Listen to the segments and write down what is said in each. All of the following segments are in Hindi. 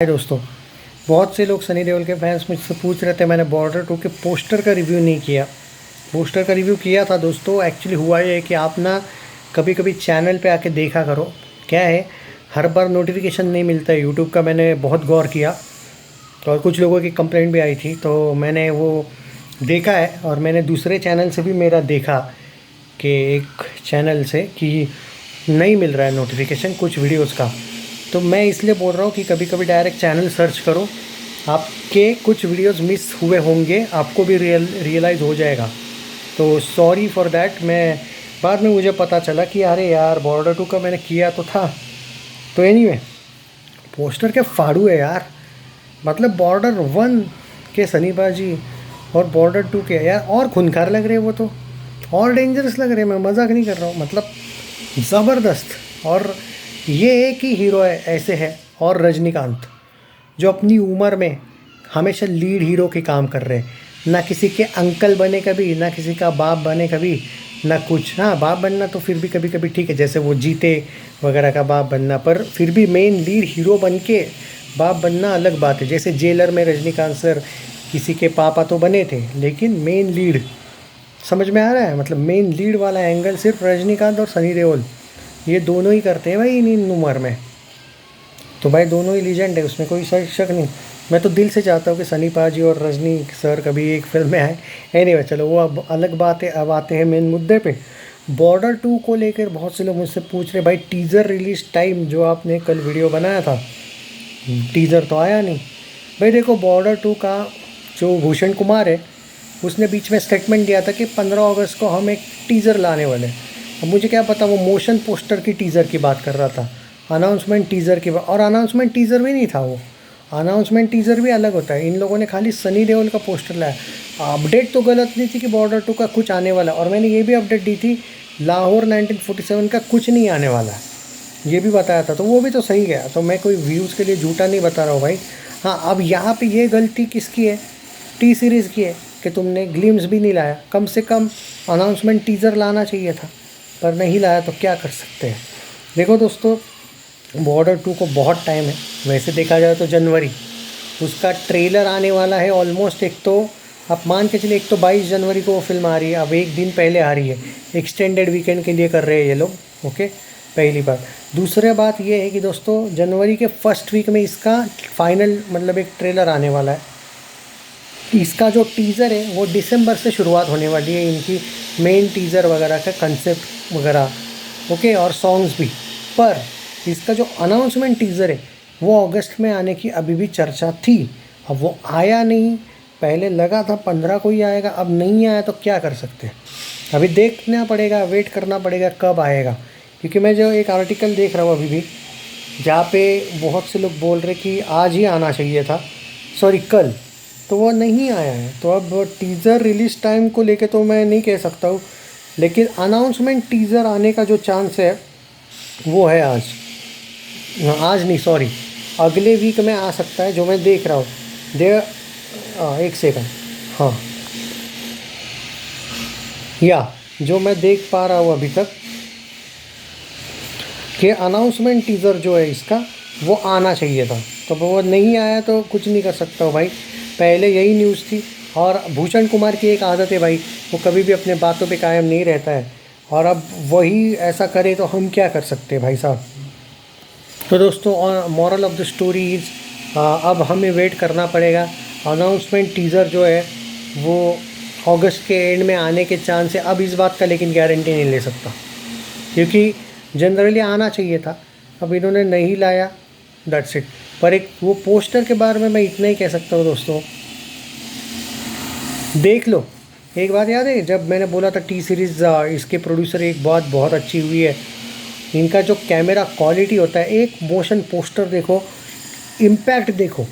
हाय दोस्तों, बहुत से लोग सनी देओल के फैंस मुझसे पूछ रहे थे मैंने बॉर्डर 2 के पोस्टर का रिव्यू नहीं किया। पोस्टर का रिव्यू किया था दोस्तों। एक्चुअली हुआ ये है कि आप ना कभी कभी चैनल पे आके देखा करो। क्या है, हर बार नोटिफिकेशन नहीं मिलता है यूट्यूब का। मैंने बहुत गौर किया और कुछ लोगों की कंप्लेंट भी आई थी, तो मैंने वो देखा है और मैंने दूसरे चैनल से भी मेरा देखा कि एक चैनल से कि नहीं मिल रहा है नोटिफिकेशन कुछ वीडियोस का। तो मैं इसलिए बोल रहा हूँ कि कभी कभी डायरेक्ट चैनल सर्च करो, आपके कुछ वीडियोस मिस हुए होंगे, आपको भी रियलाइज़ हो जाएगा। तो सॉरी फॉर दैट। मैं बाद में मुझे पता चला कि अरे यार बॉर्डर 2 का मैंने किया तो था। तो एनीवे, पोस्टर के फाड़ू है यार। मतलब बॉर्डर 1 के सनी बाजी और बॉर्डर 2 के यार और खूंखार लग रहे हैं वो तो, और डेंजरस लग रहे हैं। मैं मजाक नहीं कर रहा हूँ, मतलब ज़बरदस्त। और ये एक ही हीरो है ऐसे है, और रजनीकांत, जो अपनी उम्र में हमेशा लीड हीरो के काम कर रहे हैं। ना किसी के अंकल बने कभी, ना किसी का बाप बने कभी, ना कुछ। हाँ, बाप बनना तो फिर भी कभी कभी ठीक है, जैसे वो जीते वगैरह का बाप बनना, पर फिर भी मेन लीड हीरो बन के बाप बनना अलग बात है। जैसे जेलर में रजनीकांत सर किसी के पापा तो बने थे, लेकिन मेन लीड, समझ में आ रहा है, मतलब मेन लीड वाला एंगल सिर्फ रजनीकांत और सनी देओल, ये दोनों ही करते हैं भाई इन उम्र में। तो भाई दोनों ही लीजेंड है, उसमें कोई शक नहीं। मैं तो दिल से चाहता हूँ कि सनी पाजी और रजनी सर कभी एक फिल्म में आए। एनीवे चलो, वो अब अलग बात है। अब आते हैं मेन मुद्दे पे। बॉर्डर 2 को लेकर बहुत से लोग मुझसे पूछ रहे भाई टीज़र रिलीज टाइम, जो आपने कल वीडियो बनाया था, टीज़र तो आया नहीं। भाई देखो, बॉर्डर 2 का जो भूषण कुमार है, उसने बीच में स्टेटमेंट दिया था कि 15 अगस्त को हम एक टीज़र लाने वाले हैं। अब मुझे क्या पता वो मोशन पोस्टर की टीज़र की बात कर रहा था, अनाउंसमेंट टीज़र की बात। और अनाउंसमेंट टीज़र भी नहीं था वो, अनाउंसमेंट टीज़र भी अलग होता है। इन लोगों ने खाली सनी देओल का पोस्टर लाया। अपडेट तो गलत नहीं थी कि बॉर्डर 2 का कुछ आने वाला, और मैंने ये भी अपडेट दी थी लाहौर 1947 का कुछ नहीं आने वाला है, ये भी बताया था। तो वो भी तो सही गया। तो मैं कोई व्यूज़ के लिए झूठा नहीं बता रहा हूँ भाई। हाँ, अब यहाँ पे ये गलती किसकी है? टी सीरीज़ की है कि तुमने ग्लिम्स भी नहीं लाया। कम से कम अनाउंसमेंट टीज़र लाना चाहिए था, पर नहीं लाया तो क्या कर सकते हैं। देखो दोस्तों, बॉर्डर 2 को बहुत टाइम है। वैसे देखा जाए तो जनवरी, उसका ट्रेलर आने वाला है ऑलमोस्ट। एक तो आप मान के चलिए, एक तो 22 जनवरी को वो फिल्म आ रही है, अब एक दिन पहले आ रही है। एक्सटेंडेड वीकेंड के लिए कर रहे हैं ये लोग, ओके, पहली बात। दूसरी बात ये है कि दोस्तों, जनवरी के फर्स्ट वीक में इसका फाइनल मतलब एक ट्रेलर आने वाला है। इसका जो टीज़र है वो दिसंबर से शुरुआत होने वाली है, इनकी मेन टीज़र वगैरह का कंसेप्ट वगैरह, ओके, और सॉन्ग्स भी। पर इसका जो अनाउंसमेंट टीज़र है वो अगस्त में आने की अभी भी चर्चा थी। अब वो आया नहीं, पहले लगा था 15 को ही आएगा, अब नहीं आया तो क्या कर सकते हैं। अभी देखना पड़ेगा, वेट करना पड़ेगा कब आएगा। क्योंकि मैं जो एक आर्टिकल देख रहा हूँ अभी भी, जहाँ पे बहुत से लोग बोल रहे कि आज ही आना चाहिए था, सॉरी कल, तो वो नहीं आया है। तो अब टीज़र रिलीज़ टाइम को लेके तो मैं नहीं कह सकता हूँ, लेकिन अनाउंसमेंट टीज़र आने का जो चांस है वो है आज। आज नहीं, सॉरी, अगले वीक में आ सकता है, जो मैं देख रहा हूँ। एक सेकंड, हाँ, या जो मैं देख पा रहा हूँ अभी तक कि अनाउंसमेंट टीज़र जो है इसका वो आना चाहिए था। तो वो नहीं आया तो कुछ नहीं कर सकता हूँ भाई, पहले यही न्यूज़ थी। और भूषण कुमार की एक आदत है भाई, वो कभी भी अपने बातों पे कायम नहीं रहता है, और अब वही ऐसा करे तो हम क्या कर सकते हैं भाई साहब। तो दोस्तों, moral of the story is, अब हमें वेट करना पड़ेगा। अनाउंसमेंट टीज़र जो है वो अगस्त के एंड में आने के चांस है। अब इस बात का लेकिन गारंटी नहीं ले सकता, क्योंकि जनरली आना चाहिए था, अब इन्होंने नहीं लाया, दैट्स इट। पर एक वो पोस्टर के बारे में मैं इतना ही कह सकता हूँ दोस्तों, देख लो। एक बात याद है, जब मैंने बोला था टी सीरीज़ इसके प्रोड्यूसर, एक बात बहुत अच्छी हुई है, इनका जो कैमरा क्वालिटी होता है, एक मोशन पोस्टर देखो, इम्पैक्ट देखो।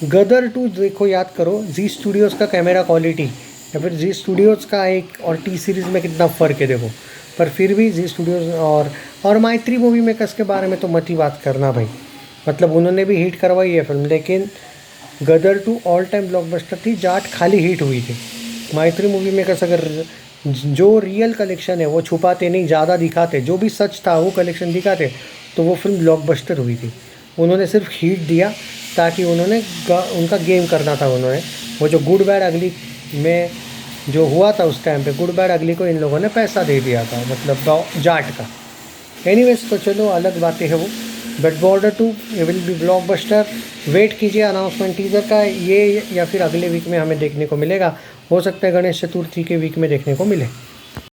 गदर 2 देखो, याद करो जी स्टूडियोज़ का कैमरा क्वालिटी, या फिर जी स्टूडियोज़ का एक और टी सीरीज़ में कितना फ़र्क है देखो। पर फिर भी जी स्टूडियोज़ और मैत्री मूवी मेकर्स के बारे में तो मत ही बात करना भाई, मतलब उन्होंने भी हिट करवाई है फिल्म, लेकिन गदर 2 ऑल टाइम ब्लॉकबस्टर थी, जाट खाली हिट हुई थी। मैत्री मूवी मेकर्स अगर जो रियल कलेक्शन है वो छुपाते नहीं, ज़्यादा दिखाते, जो भी सच था वो कलेक्शन दिखाते, तो वो फिल्म ब्लॉकबस्टर हुई थी। उन्होंने सिर्फ हिट दिया, ताकि उनका गेम करना था। उन्होंने वो जो गुड बैड अगली में जो हुआ था उस टाइम पे, गुड बैड अगली को इन लोगों ने पैसा दे दिया था, मतलब जाट का। एनीवेज, तो चलो अलग बातें है वो। बट बॉर्डर 2 ये विल बी ब्लॉकबस्टर। वेट कीजिए अनाउंसमेंट टीज़र का, ये या फिर अगले वीक में हमें देखने को मिलेगा। हो सकता है गणेश चतुर्थी के वीक में देखने को मिले।